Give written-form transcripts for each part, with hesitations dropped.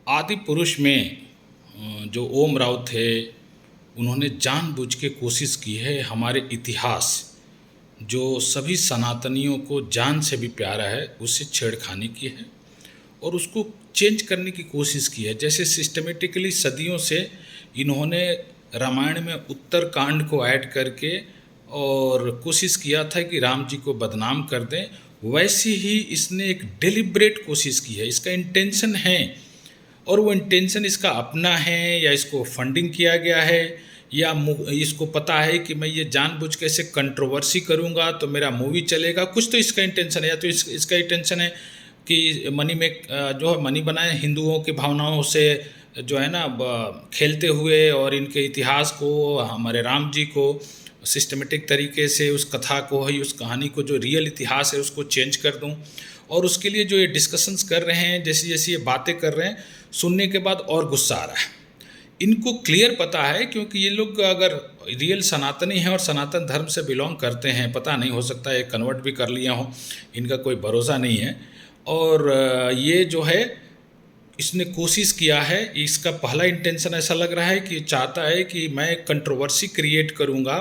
आदि पुरुष में जो ओम राव थे, उन्होंने जानबूझ के कोशिश की है हमारे इतिहास, जो सभी सनातनियों को जान से भी प्यारा है, उससे छेड़खानी की है और उसको चेंज करने की कोशिश की है। जैसे सिस्टमेटिकली सदियों से इन्होंने रामायण में उत्तर कांड को ऐड करके और कोशिश किया था कि राम जी को बदनाम कर दें, वैसे ही इसने एक डेलिब्रेट कोशिश की है। इसका इंटेंशन है, और वो इंटेंशन इसका अपना है या इसको फंडिंग किया गया है, या इसको पता है कि मैं ये जानबूझ के ऐसे कंट्रोवर्सी करूँगा तो मेरा मूवी चलेगा, कुछ तो इसका इंटेंशन है। या तो इसका इंटेंशन है कि मनी में जो है मनी बनाए, हिंदुओं की भावनाओं से जो है ना खेलते हुए, और इनके इतिहास को, हमारे राम जी को सिस्टमेटिक तरीके से उस कथा को ही, उस कहानी को जो रियल इतिहास है उसको चेंज कर दूं। और उसके लिए जो ये डिस्कशंस कर रहे हैं, जैसी जैसी ये बातें कर रहे हैं, सुनने के बाद और गुस्सा आ रहा है। इनको क्लियर पता है, क्योंकि ये लोग अगर रियल सनातनी हैं और सनातन धर्म से बिलोंग करते हैं, पता नहीं, हो सकता है कन्वर्ट भी कर लिया हो, इनका कोई भरोसा नहीं है। और ये जो है इसने कोशिश किया है, इसका पहला इंटेंशन ऐसा लग रहा है कि ये चाहता है कि मैं कंट्रोवर्सी क्रिएट करूंगा,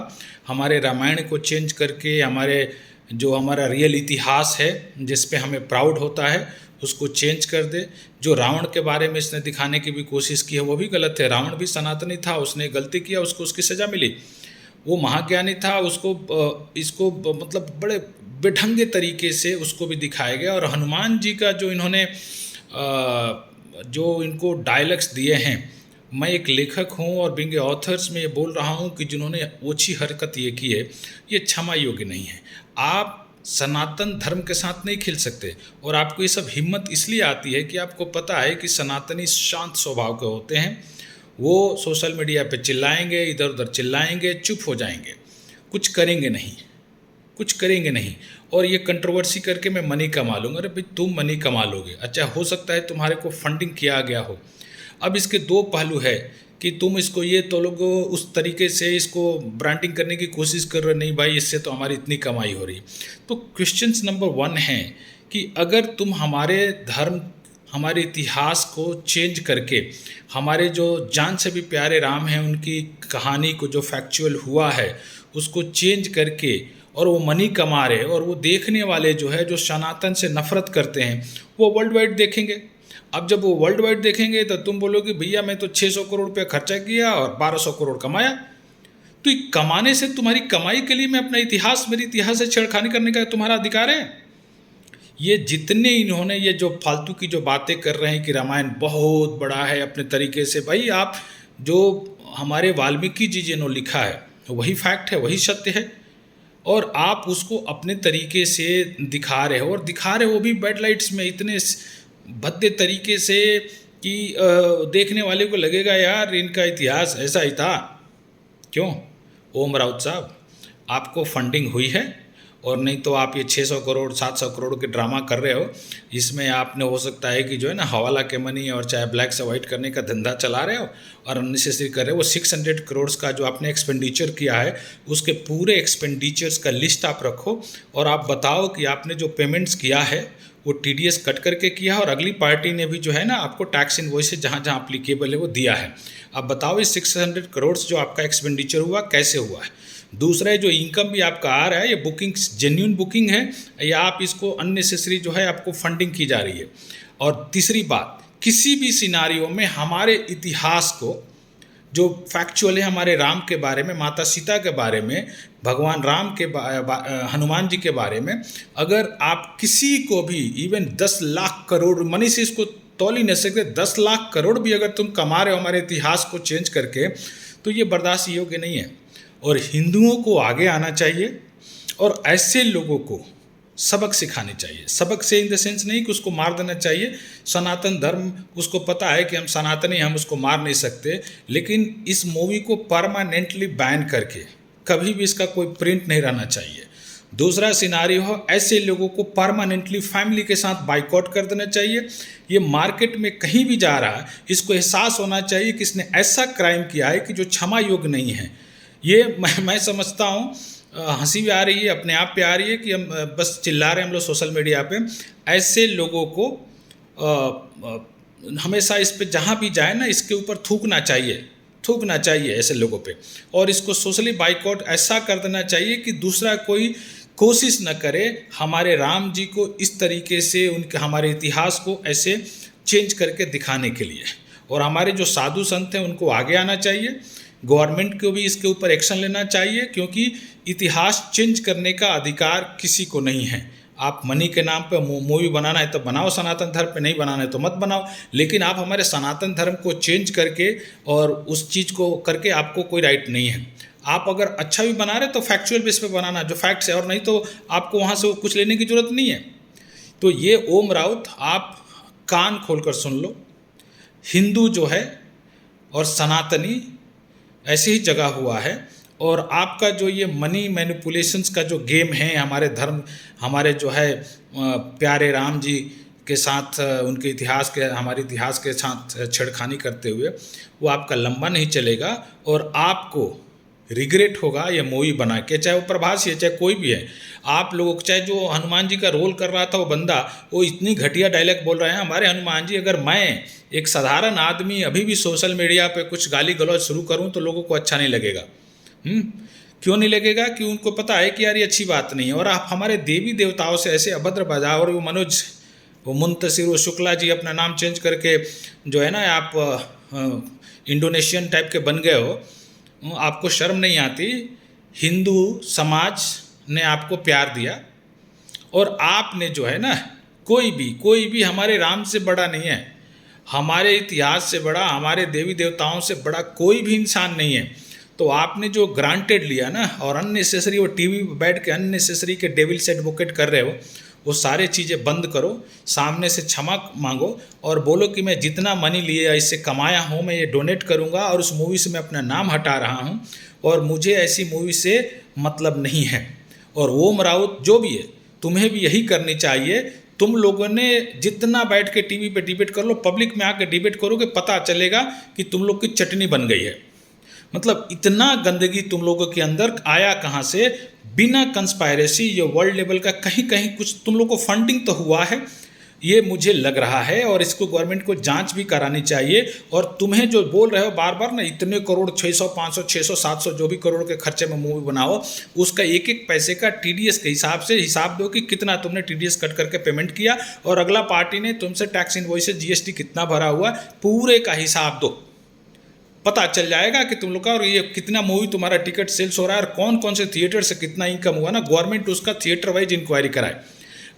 हमारे रामायण को चेंज करके हमारा रियल इतिहास है जिस पे हमें प्राउड होता है उसको चेंज कर दे। जो रावण के बारे में इसने दिखाने की भी कोशिश की है वो भी गलत है। रावण भी सनातनी था, उसने गलती किया, उसको उसकी सज़ा मिली। वो महाज्ञानी था, इसको मतलब बड़े बेढंगे तरीके से उसको भी दिखाया गया। और हनुमान जी का जो इन्होंने जो इनको डायलॉग्स दिए हैं, मैं एक लेखक हूँ और बिंग ऑथर्स में ये बोल रहा हूँ कि जिन्होंने ओछी हरकत ये की है, ये क्षमा योग्य नहीं है। आप सनातन धर्म के साथ नहीं खेल सकते, और आपको ये सब हिम्मत इसलिए आती है कि आपको पता है कि सनातनी शांत स्वभाव के होते हैं। वो सोशल मीडिया पे चिल्लाएंगे, इधर उधर चिल्लाएंगे, चुप हो जाएंगे, कुछ करेंगे नहीं, कुछ करेंगे नहीं। और ये कंट्रोवर्सी करके मैं मनी कमा लूँगा। अरे भाई, तुम मनी कमा लोगे, अच्छा हो सकता है तुम्हारे को फंडिंग किया गया हो। अब इसके दो पहलू है कि तुम इसको, ये तो लोग उस तरीके से इसको ब्रांडिंग करने की कोशिश कर रहे, नहीं भाई इससे तो हमारी इतनी कमाई हो रही। तो क्वेश्चंस नंबर 1 है कि अगर तुम हमारे धर्म, हमारे इतिहास को चेंज करके, हमारे जो जान से भी प्यारे राम हैं उनकी कहानी को, जो फैक्चुअल हुआ है उसको चेंज करके, और वो मनी कमा रहे, और वो देखने वाले जो है, जो सनातन से नफरत करते हैं, वो वर्ल्ड वाइड देखेंगे। अब जब वो वर्ल्ड वाइड देखेंगे तो तुम बोलोगे भैया मैं तो 600 करोड़ रुपया खर्चा किया और 1200 करोड़ कमाया। तो ये कमाने से, तुम्हारी कमाई के लिए मैं अपना इतिहास, मेरे इतिहास से छेड़खानी करने का तुम्हारा अधिकार है। ये जितने इन्होंने ये जो फालतू की जो बातें कर रहे हैं कि रामायण बहुत बड़ा है अपने तरीके से, भाई आप जो हमारे वाल्मीकि जी जिन्होंने लिखा है वही फैक्ट है, वही सत्य है, और आप उसको अपने तरीके से दिखा रहे हो, और दिखा रहे हो वो भी बैड लाइट्स में, इतने भद्दे तरीके से कि देखने वाले को लगेगा यार इनका इतिहास ऐसा ही था। क्यों ओम राउत साहब, आपको फंडिंग हुई है, और नहीं तो आप ये 600 करोड़ 700 करोड़ के ड्रामा कर रहे हो, इसमें आपने हो सकता है कि जो है ना हवाला के मनी और चाहे ब्लैक से वाइट करने का धंधा चला रहे हो और अननेसेसरी कर रहे हो। वो 600 करोड़ का जो आपने एक्सपेंडिचर किया है, उसके पूरे एक्सपेंडिचर्स का लिस्ट आप रखो, और आप बताओ कि आपने जो पेमेंट्स किया है वो TDS कट करके किया है, और अगली पार्टी ने भी जो है ना आपको टैक्स इनवॉइस जहाँ जहाँ अप्लीकेबल है वो दिया है। अब बताओ इस 600 करोड़ जो आपका एक्सपेंडिचर हुआ कैसे हुआ है। दूसरा है जो इनकम भी आपका आ रहा है, ये बुकिंग जेन्युइन बुकिंग है या आप इसको अननेसेसरी जो है आपको फंडिंग की जा रही है। और तीसरी बात, किसी भी सिनारियो में हमारे इतिहास को, जो फैक्चुअल है हमारे राम के बारे में, माता सीता के बारे में, भगवान राम के हनुमान जी के बारे में, अगर आप किसी को भी इवन 10 लाख करोड़ मनी से इसको तौल ही नहीं सकते, 10 लाख करोड़ भी अगर तुम कमा रहे हो हमारे इतिहास को चेंज करके, तो ये बर्दाश्त योग्य नहीं है। और हिंदुओं को आगे आना चाहिए और ऐसे लोगों को सबक सिखाने चाहिए। सबक से इन द सेंस नहीं कि उसको मार देना चाहिए। सनातन धर्म, उसको पता है कि हम सनातनी, हम उसको मार नहीं सकते, लेकिन इस मूवी को परमानेंटली बैन करके कभी भी इसका कोई प्रिंट नहीं रहना चाहिए। दूसरा सिनारियो हो, ऐसे लोगों को परमानेंटली फैमिली के साथ बाइकआउट कर देना चाहिए। ये मार्केट में कहीं भी जा रहा है, इसको एहसास होना चाहिए कि इसने ऐसा क्राइम किया है कि जो क्षमा योग्य नहीं है। ये मैं समझता हूँ, हंसी भी आ रही है, अपने आप पे आ रही है कि हम बस चिल्ला रहे हैं हम लोग सोशल मीडिया पे। ऐसे लोगों को हमेशा इस पे जहाँ भी जाए ना, इसके ऊपर थूकना चाहिए ऐसे लोगों पे, और इसको सोशली बाइकआउट ऐसा कर देना चाहिए कि दूसरा कोई कोशिश न करे हमारे राम जी को इस तरीके से, उनके हमारे इतिहास को ऐसे चेंज करके दिखाने के लिए। और हमारे जो साधु संत हैं उनको आगे आना चाहिए, गवर्नमेंट को भी इसके ऊपर एक्शन लेना चाहिए, क्योंकि इतिहास चेंज करने का अधिकार किसी को नहीं है। आप मनी के नाम पे मूवी बनाना है तो बनाओ, सनातन धर्म पे नहीं बनाना है तो मत बनाओ, लेकिन आप हमारे सनातन धर्म को चेंज करके और उस चीज़ को करके आपको कोई राइट नहीं है। आप अगर अच्छा भी बना रहे तो फैक्चुअल बेस पे बनाना, जो फैक्ट्स है, और नहीं तो आपको वहाँ से कुछ लेने की ज़रूरत नहीं है। तो ये ओम राउत, आप कान खोलकर सुन लो, हिंदू जो है और सनातनी ऐसे ही जगा हुआ है, और आपका जो ये मनी मैनिपुलेशंस का जो गेम है हमारे धर्म, हमारे जो है प्यारे राम जी के साथ, उनके इतिहास के, हमारे इतिहास के साथ छेड़खानी करते हुए, वो आपका लंबा नहीं चलेगा और आपको रिग्रेट होगा ये मूवी बना के, चाहे वो प्रभासी है चाहे कोई भी है। आप लोगों को, चाहे जो हनुमान जी का रोल कर रहा था वो बंदा, वो इतनी घटिया डायलॉग बोल रहे हैं हमारे हनुमान जी। अगर मैं एक साधारण आदमी अभी भी सोशल मीडिया पे कुछ गाली गलौज शुरू करूं तो लोगों को अच्छा नहीं लगेगा। क्यों नहीं लगेगा? कि उनको पता है कि यार ये अच्छी बात नहीं है। और आप हमारे देवी देवताओं से ऐसे अभद्र बजाओ, और वो मनोज, वो मुंतशिर, वो शुक्ला जी अपना नाम चेंज करके जो है ना, आप इंडोनेशियन टाइप के बन गए हो, आपको शर्म नहीं आती? हिंदू समाज ने आपको प्यार दिया, और आपने जो है ना, कोई भी हमारे राम से बड़ा नहीं है, हमारे इतिहास से बड़ा, हमारे देवी देवताओं से बड़ा कोई भी इंसान नहीं है। तो आपने जो ग्रांटेड लिया ना, और अननेसेसरी वो टीवी पे बैठ के अननेसेसरी के डेविल्स एडवोकेट कर रहे हो, वो सारे चीज़ें बंद करो, सामने से क्षमा मांगो और बोलो कि मैं जितना मनी लिए इससे कमाया हूँ मैं ये डोनेट करूँगा, और उस मूवी से मैं अपना नाम हटा रहा हूँ, और मुझे ऐसी मूवी से मतलब नहीं है। और ओम राउत जो भी है, तुम्हें भी यही करनी चाहिए। तुम लोगों ने जितना बैठ के टीवी पे डिबेट कर लो, पब्लिक में आके डिबेट करोगे, पता चलेगा कि तुम लोग की चटनी बन गई है। मतलब इतना गंदगी तुम लोगों के अंदर आया कहाँ से? बिना कंस्पायरेसी, ये वर्ल्ड लेवल का कहीं कहीं कुछ तुम लोग को फंडिंग तो हुआ है, ये मुझे लग रहा है, और इसको गवर्नमेंट को जांच भी करानी चाहिए। और तुम्हें जो बोल रहे हो बार बार ना, इतने करोड़, 600, 500, 600, 700 जो भी करोड़ के खर्चे में मूवी बनाओ, उसका एक एक पैसे का TDS के हिसाब से हिसाब दो कि कितना तुमने TDS कट करके पेमेंट किया, और अगला पार्टी ने तुमसे टैक्स इनवॉइसेस, GST कितना भरा हुआ, पूरे का हिसाब दो। पता चल जाएगा कि तुम लोग का, और ये कितना मूवी तुम्हारा टिकट सेल्स हो रहा है, और कौन कौन से थिएटर से कितना इनकम हुआ ना, गवर्नमेंट उसका थिएटर वाइज इंक्वायरी कराए।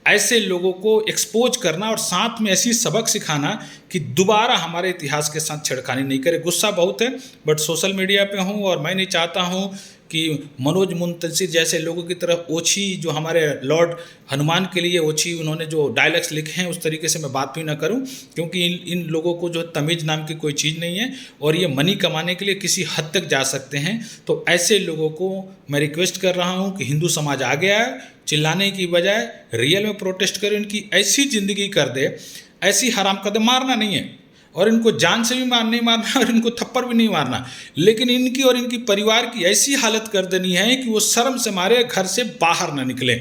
ऐसे लोगों को एक्सपोज करना, और साथ में ऐसी सबक सिखाना कि दोबारा हमारे इतिहास के साथ छेड़खानी नहीं करे। गुस्सा बहुत है, बट सोशल मीडिया पे हूँ, और मैं नहीं चाहता हूँ कि मनोज मुंतशिर जैसे लोगों की तरफ ओछी, जो हमारे लॉर्ड हनुमान के लिए ओछी उन्होंने जो डायलॉग्स लिखे हैं, उस तरीके से मैं बात भी ना करूं, क्योंकि इन लोगों को जो तमीज़ नाम की कोई चीज़ नहीं है, और ये मनी कमाने के लिए किसी हद तक जा सकते हैं। तो ऐसे लोगों को मैं रिक्वेस्ट कर रहा हूं कि हिंदू समाज आगे आए, चिल्लाने की बजाय रियल में प्रोटेस्ट करें, इनकी ऐसी ज़िंदगी कर दे, ऐसी हरामकदम, मारना नहीं है, और इनको जान से भी नहीं मारना, और इनको थप्पड़ भी नहीं मारना, लेकिन इनकी और इनकी परिवार की ऐसी हालत कर देनी है कि वो शर्म से मारे घर से बाहर ना निकले,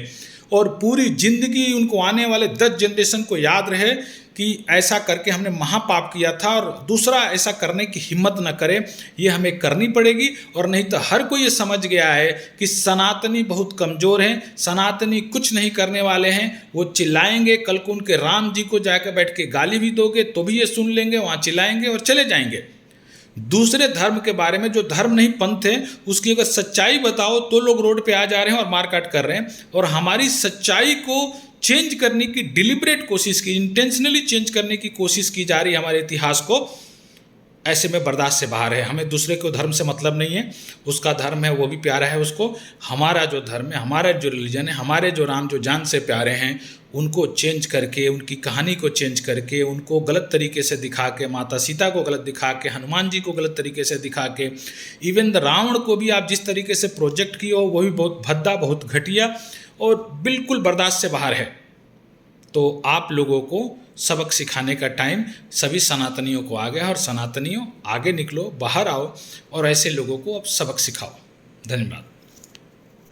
और पूरी ज़िंदगी उनको आने वाले 10 जनरेशन को याद रहे कि ऐसा करके हमने महापाप किया था, और दूसरा ऐसा करने की हिम्मत न करे। ये हमें करनी पड़ेगी, और नहीं तो हर कोई ये समझ गया है कि सनातनी बहुत कमज़ोर हैं, सनातनी कुछ नहीं करने वाले हैं। वो चिल्लाएंगे, कल को उनके राम जी को जाकर बैठ के गाली भी दोगे तो भी ये सुन लेंगे, वहाँ चिल्लाएंगे और चले जाएंगे। दूसरे धर्म के बारे में, जो धर्म नहीं पंथ है, उसकी अगर सच्चाई बताओ तो लोग रोड पे आ जा रहे हैं और मारकाट कर रहे हैं। और हमारी सच्चाई को चेंज करने की डिलिबरेट कोशिश की, इंटेंशनली चेंज करने की कोशिश की जा रही है हमारे इतिहास को, ऐसे में बर्दाश्त से बाहर है। हमें दूसरे को धर्म से मतलब नहीं है, उसका धर्म है वो भी प्यारा है उसको। हमारा जो धर्म है, हमारा जो रिलीजन है, हमारे जो राम जो जान से प्यारे हैं, उनको चेंज करके, उनकी कहानी को चेंज करके, उनको गलत तरीके से दिखा के, माता सीता को गलत दिखा के, हनुमान जी को गलत तरीके से दिखा के, इवन द रावण को भी आप जिस तरीके से प्रोजेक्ट किए हो वो भी बहुत भद्दा, बहुत घटिया और बिल्कुल बर्दाश्त से बाहर है। तो आप लोगों को सबक सिखाने का टाइम सभी सनातनियों को आ गया, और सनातनियों आगे निकलो, बाहर आओ, और ऐसे लोगों को अब सबक सिखाओ। धन्यवाद।